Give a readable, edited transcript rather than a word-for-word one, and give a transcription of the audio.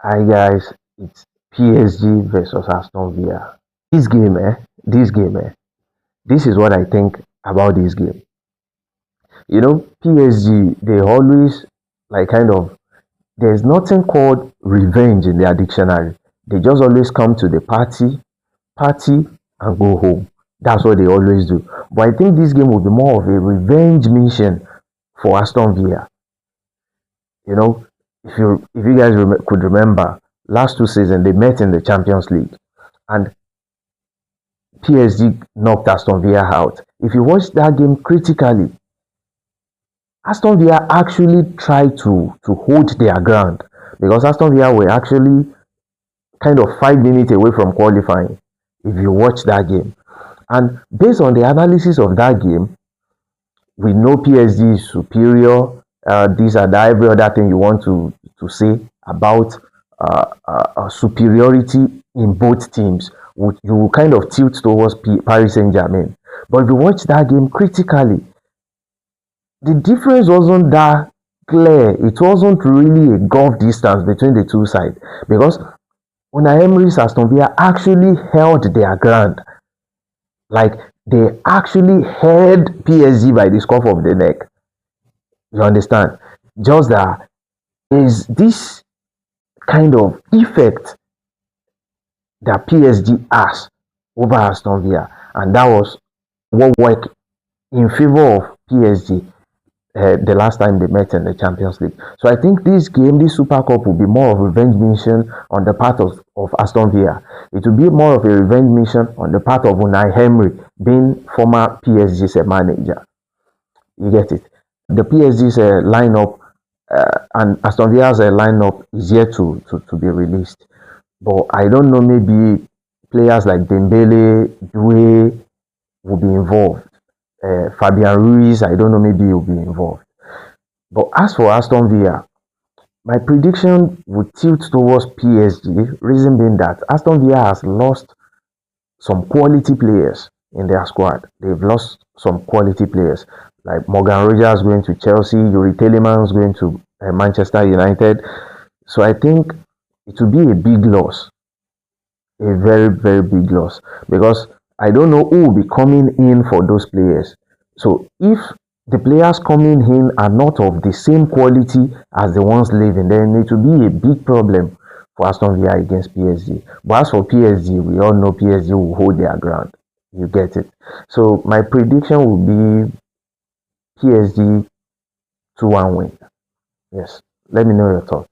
Hi guys, it's PSG versus Aston Villa. This game, this is what I think about this game. PSG, they always kind of, there's nothing called revenge in their dictionary. They just always come to the party, and go home. That's what they always do. But I think this game will be more of a revenge mission for Aston Villa. You know, if you guys could remember, last two seasons they met in the Champions League, and PSG knocked Aston Villa out. If you watch that game critically, Aston Villa actually tried to hold their ground because Aston Villa were actually kind of 5 minutes away from qualifying. If you watch that game, and based on the analysis of that game, we know PSG is superior. These are every other thing you want to say about superiority in both teams. You will kind of tilt towards Paris Saint Germain. But if you watch that game critically, the difference wasn't that clear. It wasn't really a gulf distance between the two sides because Unai Emery's Aston Villa actually held their ground. Like they actually held PSG by the scruff of the neck. You understand? Just that is this kind of effect that PSG has over Aston Villa, and that was what worked in favor of PSG the last time they met in the Champions League. So I think this Super Cup, will be more of a revenge mission on the part of Aston Villa. It will be more of a revenge mission on the part of Unai Emery, being former PSG's manager. You get it? The PSG's lineup and Aston Villa's lineup is yet to be released. But I don't know, maybe players like Dembele, Doué will be involved. Fabian Ruiz, I don't know, maybe he'll be involved. But as for Aston Villa, my prediction would tilt towards PSG, reason being that Aston Villa has lost some quality players in their squad. They've lost some quality players like Morgan Rogers going to Chelsea, Yuri Telemans going to Manchester United. So I think it will be a big loss, a very, very big loss, because I don't know who will be coming in for those players. So if the players coming in are not of the same quality as the ones leaving, then it will be a big problem for Aston Villa against PSG. But as for PSG, we all know PSG will hold their ground. You get it. So my prediction will be PSG 2-1 win. Yes. Let me know your thoughts.